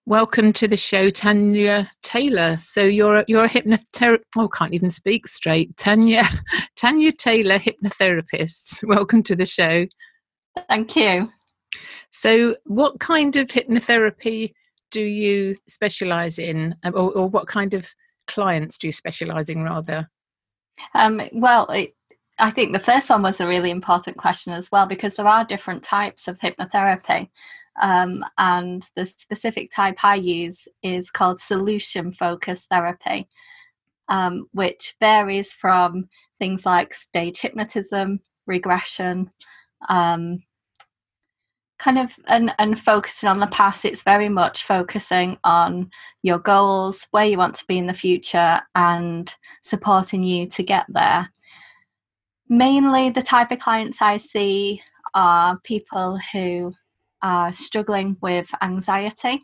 Welcome to the show, Tania Taylor. So you're a hypnotherapist. Oh, can't even speak straight. Tania Taylor, hypnotherapist. Welcome to the show. Thank you. So, what kind of hypnotherapy do you specialise in, or what kind of clients do you specialise in, rather? I think the first one was a really important question as well, because there are different types of hypnotherapy. And the specific type I use is called SolutionFocused Therapy, which varies from things like stage hypnotism, regression, and focusing on the past. It's very much focusing on your goals, where you want to be in the future, and supporting you to get there. Mainly the type of clients I see are people who are struggling with anxiety,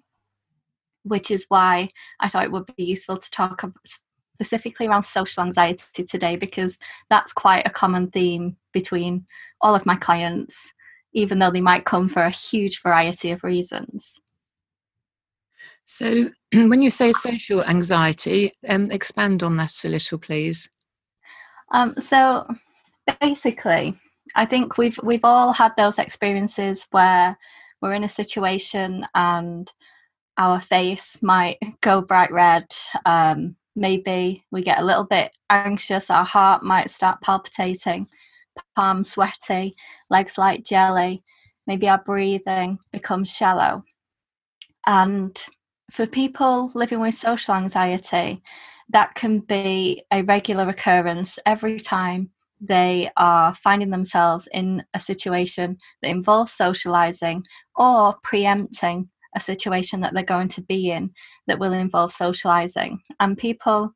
which is why I thought it would be useful to talk specifically around social anxiety today, because that's quite a common theme between all of my clients, even though they might come for a huge variety of reasons. So when you say social anxiety, expand on that a little, please. So basically, I think we've all had those experiences where we're in a situation and our face might go bright red. Maybe we get a little bit anxious, our heart might start palpitating, palms sweaty, legs like jelly, maybe our breathing becomes shallow. And for people living with social anxiety, that can be a regular occurrence every time they are finding themselves in a situation that involves socializing or preempting a situation that they're going to be in that will involve socializing. And people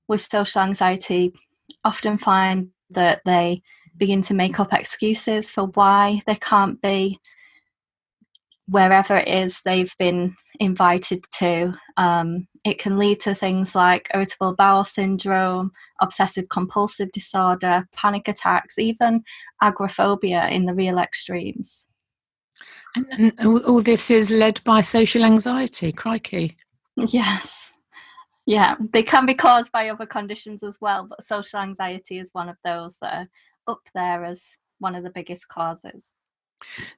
with social anxiety often find that they begin to make up excuses for why they can't be wherever it is they've been invited to. It can lead to things like irritable bowel syndrome, obsessive compulsive disorder, panic attacks, even agoraphobia in the real extremes. And all this is led by social anxiety, crikey. Yes. Yeah, they can be caused by other conditions as well, but social anxiety is one of those that are up there as one of the biggest causes.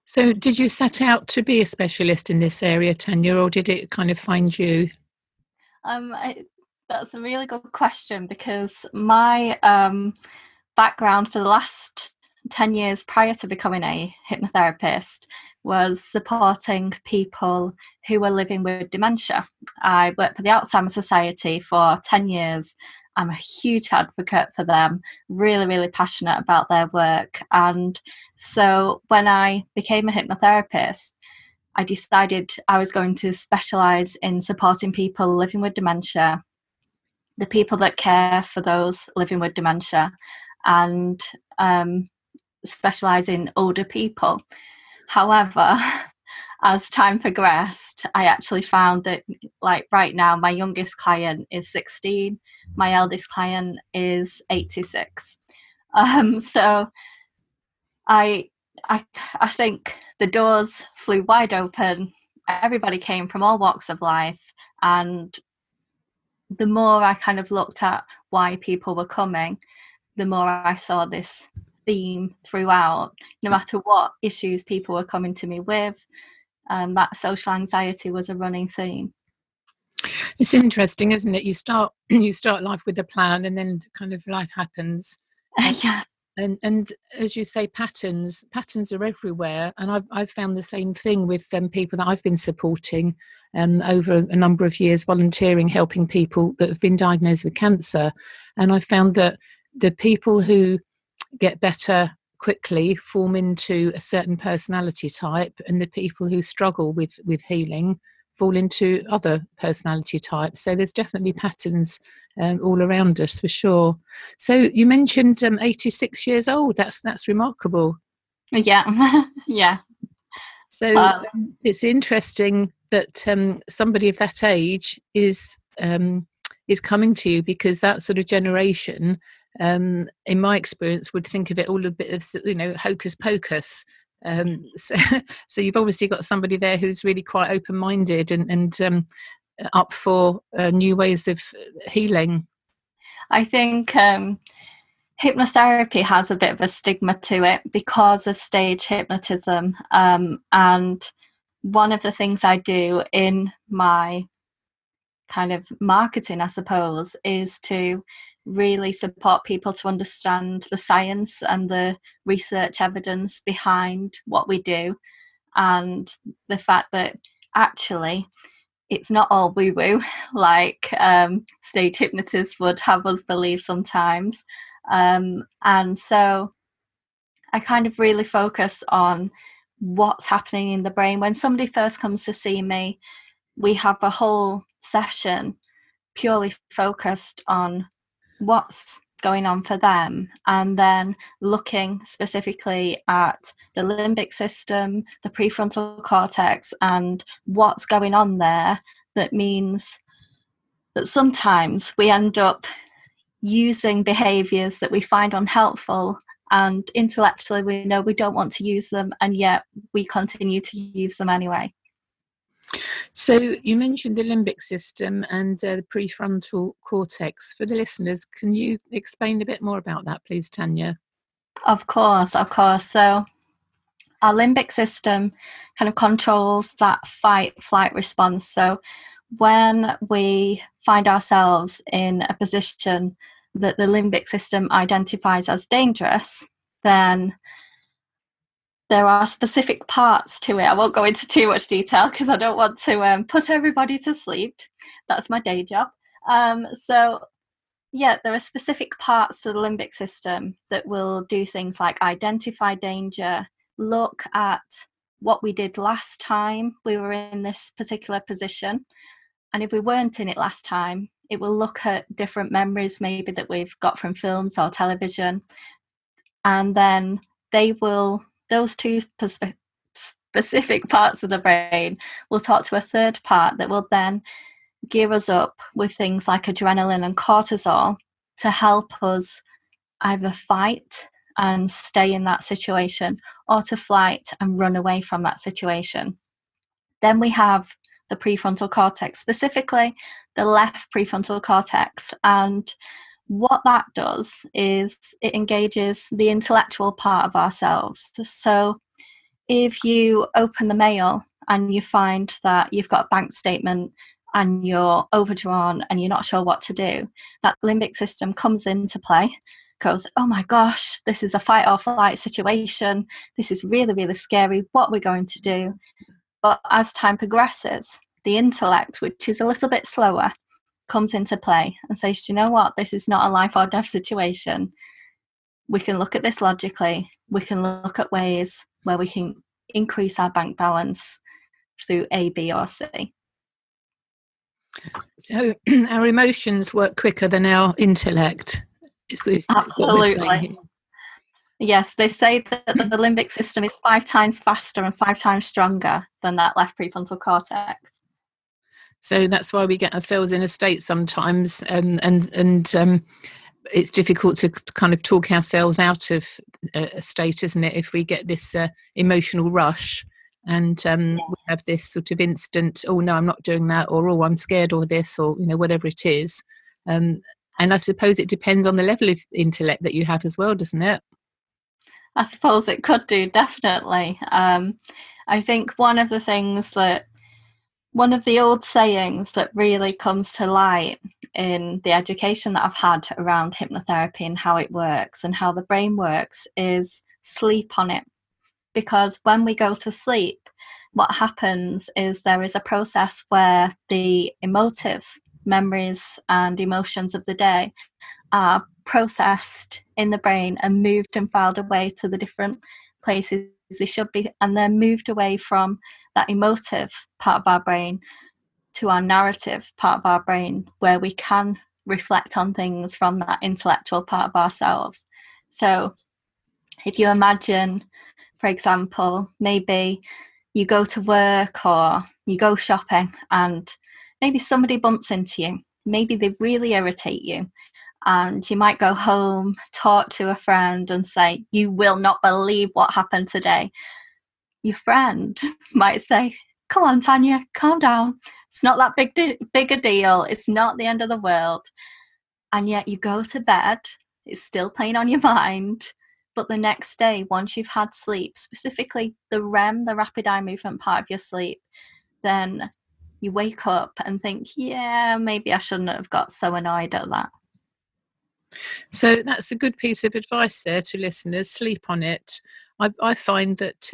So did you set out to be a specialist in this area, Tania, or did it kind of find you? That's a really good question, because my background for the last 10 years prior to becoming a hypnotherapist was supporting people who were living with dementia. I worked for the Alzheimer's Society for 10 years. I'm a huge advocate for them, really, really passionate about their work. And so when I became a hypnotherapist, I decided I was going to specialise in supporting people living with dementia, the people that care for those living with dementia, and specialise in older people. However, as time progressed, I actually found that, like right now, my youngest client is 16, my eldest client is 86. So I think the doors flew wide open. Everybody came from all walks of life, and the more I kind of looked at why people were coming, the more I saw this theme throughout. No matter what issues people were coming to me with, that social anxiety was a running theme. It's interesting, isn't it? You start life with a plan, and then kind of life happens. Yeah. And as you say, patterns are everywhere. And I've found the same thing with people that I've been supporting over a number of years, volunteering, helping people that have been diagnosed with cancer. And I found that the people who get better quickly form into a certain personality type, and the people who struggle with healing fall into other personality types. So there's definitely patterns all around us, for sure. So you mentioned 86 years old. That's remarkable. Yeah. Yeah. So it's interesting that somebody of that age is coming to you, because that sort of generation, in my experience, would think of it all a bit of, hocus pocus. So, so you've obviously got somebody there who's really quite open-minded and up for new ways of healing. I think hypnotherapy has a bit of a stigma to it because of stage hypnotism. And one of the things I do in my kind of marketing, I suppose, is to really support people to understand the science and the research evidence behind what we do, and the fact that actually it's not all woo-woo like stage hypnotists would have us believe sometimes. And so I kind of really focus on what's happening in the brain. When somebody first comes to see me, we have a whole session purely focused on what's going on for them, and then looking specifically at the limbic system, the prefrontal cortex, and what's going on there. That means that sometimes we end up using behaviors that we find unhelpful, and intellectually we know we don't want to use them, and yet we continue to use them anyway. So you mentioned the limbic system and the prefrontal cortex. For the listeners, can you explain a bit more about that, please, Tania? Of course. So our limbic system kind of controls that fight-flight response. So when we find ourselves in a position that the limbic system identifies as dangerous, then there are specific parts to it. I won't go into too much detail because I don't want to put everybody to sleep. That's my day job. So yeah, there are specific parts to the limbic system that will do things like identify danger, look at what we did last time we were in this particular position. And if we weren't in it last time, it will look at different memories maybe that we've got from films or television. And then those two specific parts of the brain will talk to a third part that will then gear us up with things like adrenaline and cortisol to help us either fight and stay in that situation, or to flight and run away from that situation. Then we have the prefrontal cortex, specifically the left prefrontal cortex. And what that does is it engages the intellectual part of ourselves. So if you open the mail and you find that you've got a bank statement and you're overdrawn and you're not sure what to do, that limbic system comes into play, goes, oh my gosh, this is a fight or flight situation. This is really, really scary. What we're going to do. But as time progresses, the intellect, which is a little bit slower, comes into play and says, do you know what? This is not a life or death situation. We can look at this logically. We can look at ways where we can increase our bank balance through A, B, or C. So our emotions work quicker than our intellect. Absolutely. Yes, they say that the limbic system is 5 times faster and 5 times stronger than that left prefrontal cortex. So that's why we get ourselves in a state sometimes, and it's difficult to kind of talk ourselves out of a state, isn't it? If we get this emotional rush and we have this sort of instant, oh no, I'm not doing that, or oh, I'm scared, or this, or whatever it is. And I suppose it depends on the level of intellect that you have as well, doesn't it? I suppose it could do, definitely. I think one of the old sayings that really comes to light in the education that I've had around hypnotherapy and how it works and how the brain works is sleep on it. Because when we go to sleep, what happens is there is a process where the emotive memories and emotions of the day are processed in the brain and moved and filed away to the different places they should be, and then moved away from that emotive part of our brain to our narrative part of our brain, where we can reflect on things from that intellectual part of ourselves. So if you imagine, for example, maybe you go to work or you go shopping and maybe somebody bumps into you, maybe they really irritate you, and you might go home, talk to a friend and say, you will not believe what happened today. your friend might say, come on, Tanya, calm down. It's not that big a deal. It's not the end of the world. And yet you go to bed, it's still playing on your mind. But the next day, once you've had sleep, specifically the REM, the rapid eye movement part of your sleep, then you wake up and think, yeah, maybe I shouldn't have got so annoyed at that. So that's a good piece of advice there to listeners. Sleep on it. I find that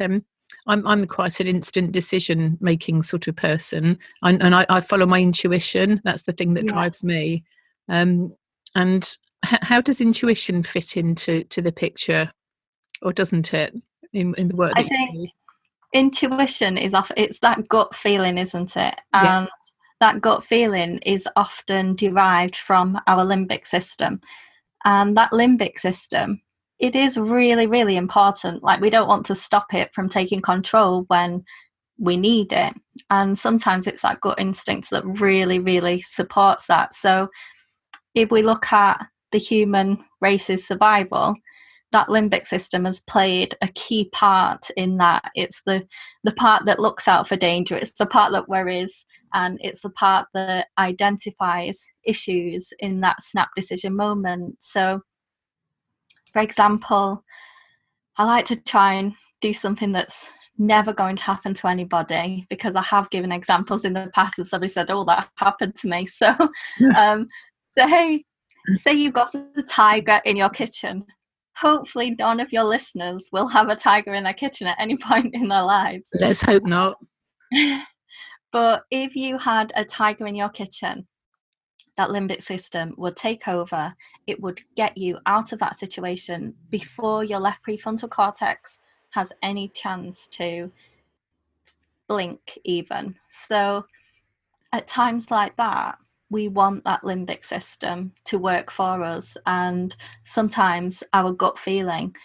I'm quite an instant decision making sort of person, and I follow my intuition. That's the thing that drives me. And how does intuition fit into the picture, or doesn't it, in the work that I think you do? Intuition is it's that gut feeling, isn't it? Yeah. And that gut feeling is often derived from our limbic system. And that limbic system, it is really, really important. Like, we don't want to stop it from taking control when we need it. And sometimes it's that gut instinct that really, really supports that. So if we look at the human race's survival, that limbic system has played a key part in that. It's the part that looks out for danger, it's the part that worries, and it's the part that identifies issues in that snap decision moment. So, for example, I like to try and do something that's never going to happen to anybody, because I have given examples in the past and somebody said, oh, that happened to me. So say you've got a tiger in your kitchen. Hopefully none of your listeners will have a tiger in their kitchen at any point in their lives. Let's hope not. But if you had a tiger in your kitchen, that limbic system would take over. It would get you out of that situation before your left prefrontal cortex has any chance to blink even. So at times like that, we want that limbic system to work for us. And sometimes our gut feeling,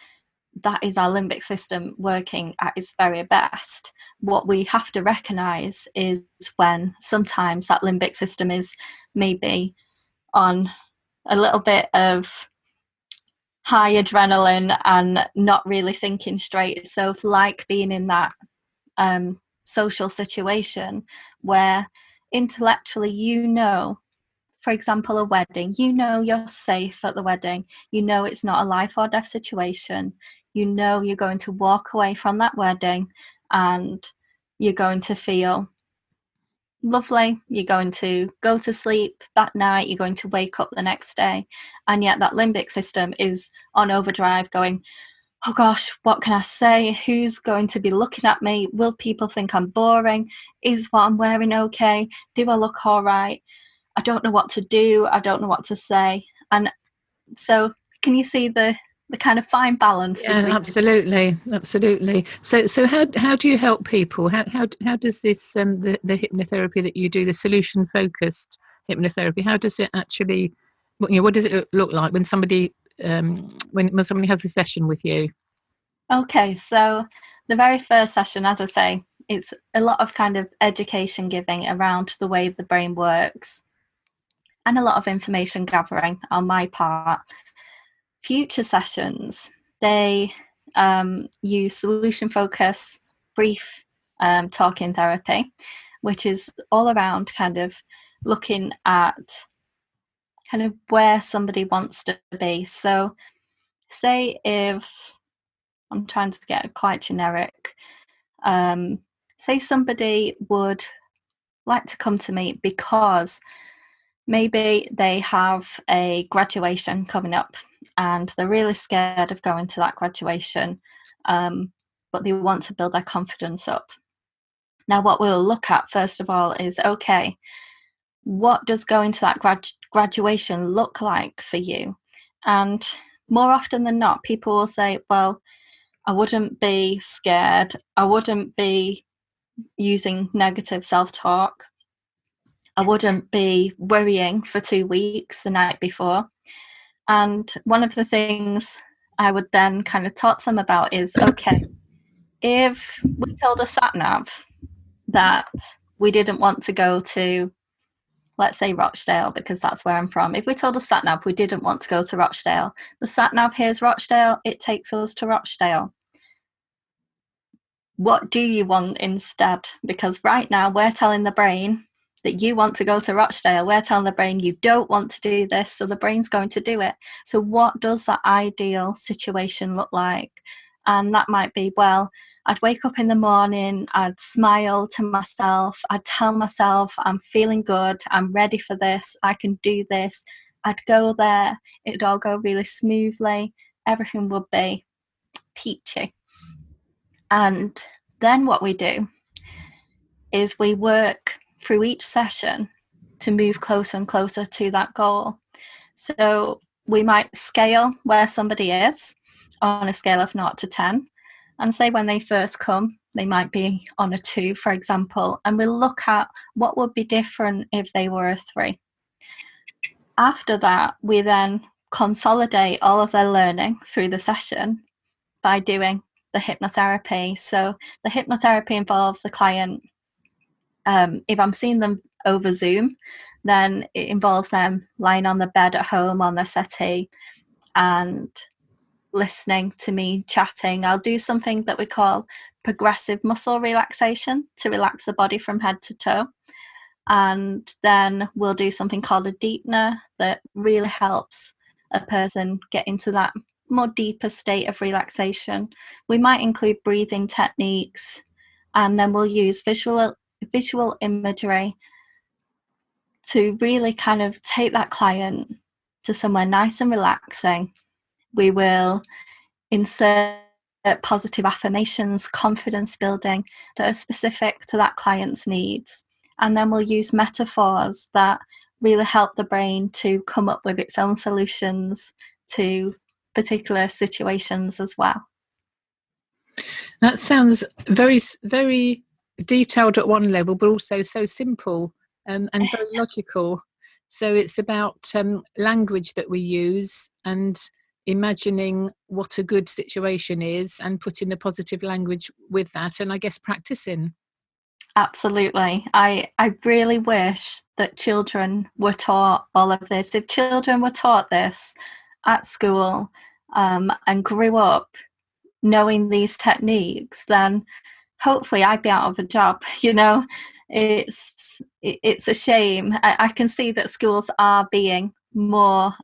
that is our limbic system working at its very best. What we have to recognize is when sometimes that limbic system is maybe on a little bit of high adrenaline and not really thinking straight. So like being in that social situation where intellectually, for example, a wedding, you're safe at the wedding, it's not a life or death situation, you're going to walk away from that wedding and you're going to feel lovely, you're going to go to sleep that night, you're going to wake up the next day, and yet that limbic system is on overdrive going, oh gosh, what can I say? Who's going to be looking at me? Will people think I'm boring? Is what I'm wearing okay? Do I look all right? I don't know what to do. I don't know what to say. And so can you see the kind of fine balance? Yeah, absolutely. So how do you help people? How does this the hypnotherapy that you do, the solution focused hypnotherapy, how does it actually, what does it look like when somebody when somebody has a session with you? Okay, so the very first session, as I say, it's a lot of kind of education giving around the way the brain works and a lot of information gathering on my part. Future sessions, they use solution focus, brief talking therapy, which is all around kind of looking at kind of where somebody wants to be. So say if I'm trying to get quite generic, say somebody would like to come to me because maybe they have a graduation coming up and they're really scared of going to that graduation, but they want to build their confidence up. Now, what we'll look at first of all is, okay, what does going to that graduation look like for you? And more often than not, people will say, well, I wouldn't be scared. I wouldn't be using negative self-talk. I wouldn't be worrying for 2 weeks the night before. And one of the things I would then kind of talk to them about is, okay, if we told a sat-nav that we didn't want to go to, let's say, Rochdale, because that's where I'm from. If we told a sat-nav we didn't want to go to Rochdale, the sat-nav here's Rochdale, it takes us to Rochdale. what do you want instead? Because right now we're telling the brain that you want to go to Rochdale. We're telling the brain you don't want to do this, so the brain's going to do it. So what does that ideal situation look like? And that might be, well, I'd wake up in the morning, I'd smile to myself, I'd tell myself I'm feeling good, I'm ready for this, I can do this. I'd go there, it'd all go really smoothly, everything would be peachy. And then what we do is we work through each session to move closer and closer to that goal. So we might scale where somebody is on a scale of 0 to 10, and say when they first come, they might be on a 2, for example, and we'll look at what would be different if they were a 3. After that, we then consolidate all of their learning through the session by doing the hypnotherapy. So the hypnotherapy involves the client, if I'm seeing them over Zoom, then it involves them lying on the bed at home on their settee and listening to me chatting. I'll do something that we call progressive muscle relaxation to relax the body from head to toe. And then we'll do something called a deepener that really helps a person get into that more deeper state of relaxation. We might include breathing techniques, and then we'll use visual imagery to really kind of take that client to somewhere nice and relaxing. We will insert positive affirmations, confidence building that are specific to that client's needs. And then we'll use metaphors that really help the brain to come up with its own solutions to particular situations as well. That sounds very, very detailed at one level, but also so simple and very logical. So it's about language that we use and imagining what a good situation is and putting the positive language with that, and I guess practicing. Absolutely. I really wish that children were taught all of this. If children were taught this at school and grew up knowing these techniques, then hopefully I'd be out of a job. You know, it's a shame. I can see that schools are being more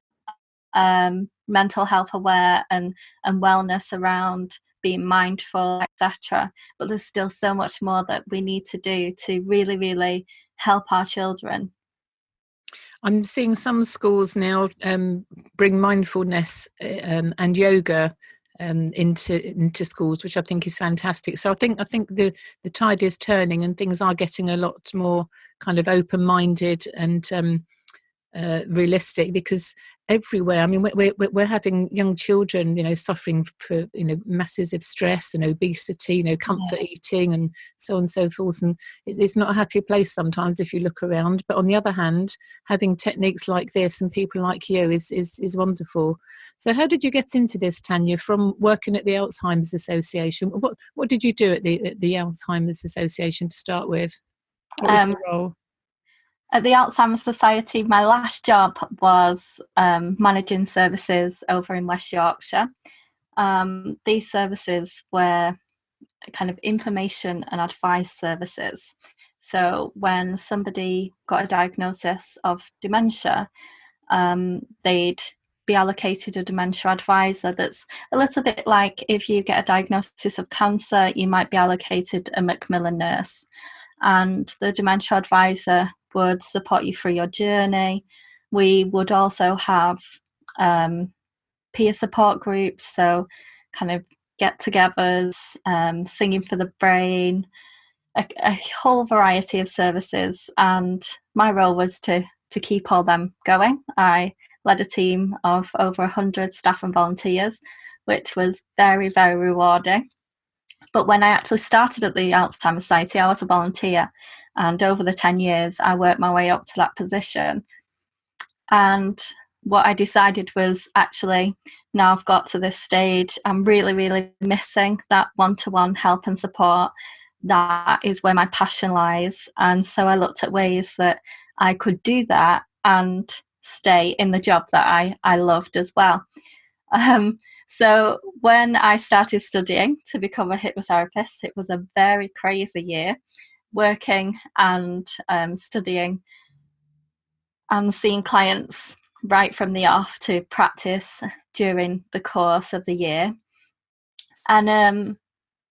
mental health aware and wellness around being mindful, etc. But there's still so much more that we need to do to really, really help our children. I'm seeing some schools now bring mindfulness and yoga into schools, which I think is fantastic. So I think the tide is turning and things are getting a lot more kind of open-minded and realistic, because everywhere, I mean, we're having young children, you know, suffering for, you know, masses of stress and obesity, you know, comfort eating and so on and so forth, and it's not a happy place sometimes if you look around. But on the other hand, having techniques like this and people like you is wonderful. So how did you get into this, Tania, from working at the Alzheimer's Association? What did you do at the Alzheimer's Association to start with? What was your role? At the Alzheimer's Society, my last job was managing services over in West Yorkshire. These services were kind of information and advice services. So when somebody got a diagnosis of dementia, they'd be allocated a dementia advisor. That's a little bit like if you get a diagnosis of cancer, you might be allocated a Macmillan nurse. And the dementia advisor would support you through your journey. We would also have peer support groups, so kind of get-togethers, singing for the brain, a whole variety of services. And my role was to keep all them going. I led a team of over 100 staff and volunteers, which was very, very rewarding. But when I actually started at the Alzheimer's Society, I was a volunteer. And over the 10 years, I worked my way up to that position. And what I decided was, actually, now I've got to this stage, I'm really, really missing that one-to-one help and support. That is where my passion lies. And so I looked at ways that I could do that and stay in the job that I loved as well. So when I started studying to become a hypnotherapist, it was a very crazy year, working and studying and seeing clients right from the off to practice during the course of the year. And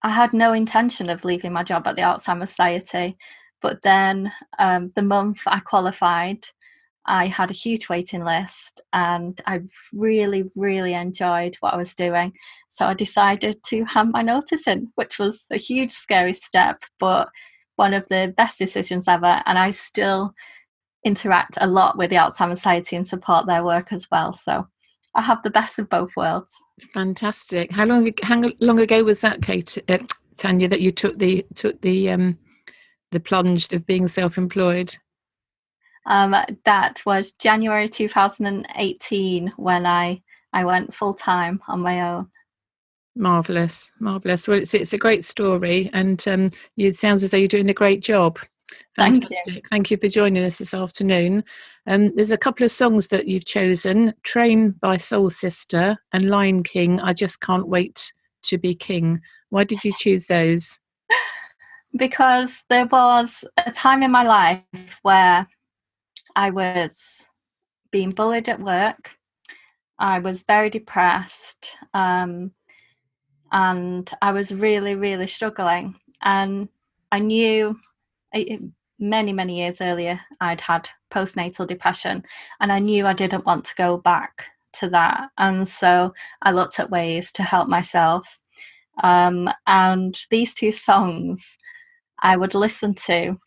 I had no intention of leaving my job at the Alzheimer's Society, but then the month I qualified, I had a huge waiting list and I really, really enjoyed what I was doing. So I decided to hand my notice in, which was a huge, scary step, but one of the best decisions ever. And I still interact a lot with the Alzheimer's Society and support their work as well. So I have the best of both worlds. Fantastic. How long ago was that, Kate, Tanya, that you took the plunge of being self-employed? That was January 2018 when I went full-time on my own. Marvellous. Well, it's a great story, and it sounds as though you're doing a great job. Fantastic. Thank you for joining us this afternoon. There's a couple of songs that you've chosen: Train by Soul Sister and Lion King, I Just Can't Wait to Be King. Why did you choose those? Because there was a time in my life where I was being bullied at work. I was very depressed, and I was really, really struggling. And I knew many, many years earlier I'd had postnatal depression, and I knew I didn't want to go back to that. And so I looked at ways to help myself. And these two songs I would listen to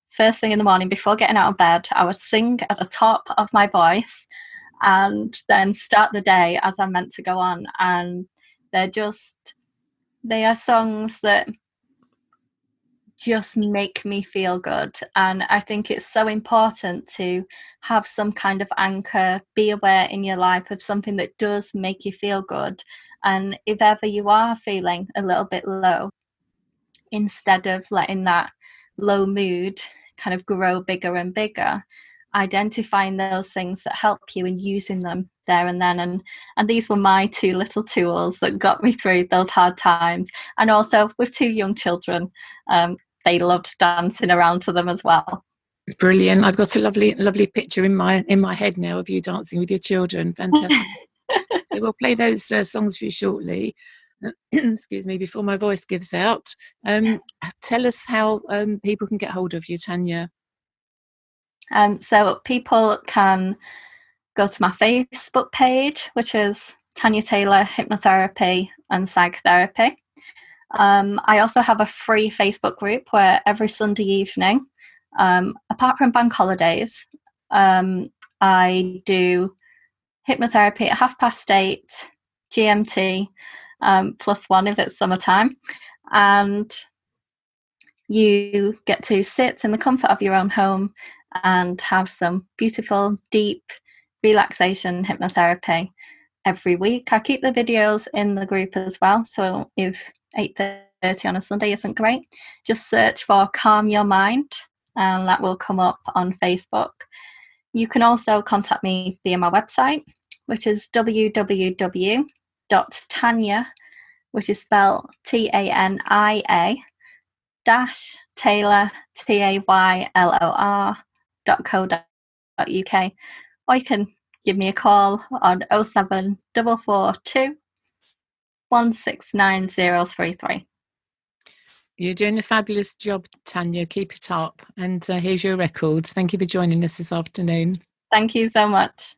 first thing in the morning before getting out of bed. I would sing at the top of my voice and then start the day as I'm meant to go on. And they are songs that just make me feel good. And I think it's so important to have some kind of anchor, be aware in your life of something that does make you feel good. And if ever you are feeling a little bit low, instead of letting that low mood kind of grow bigger and bigger, identifying those things that help you and using them there and then. And these were my two little tools that got me through those hard times. And also with two young children, they loved dancing around to them as well. Brilliant. I've got a lovely picture in my head now of you dancing with your children. Fantastic. We'll play those songs for you shortly. Excuse me, before my voice gives out. Tell us how people can get hold of you, Tanya. So people can go to my Facebook page, which is Tania Taylor Hypnotherapy and Psychotherapy. I also have a free Facebook group where every Sunday evening, apart from bank holidays, I do hypnotherapy at 8:30 GMT, +1 if it's summertime. And you get to sit in the comfort of your own home and have some beautiful, deep relaxation hypnotherapy every week. I keep the videos in the group as well. So if 8:30 on a Sunday isn't great, just search for Calm Your Mind and that will come up on Facebook. You can also contact me via my website, which is www.Tania, which is spelled TANIA Taylor TAYLOR.co.uk, or you can give me a call on 07442 169033. You're doing a fabulous job, Tanya. Keep it up. And here's your records. Thank you for joining us this afternoon. Thank you so much.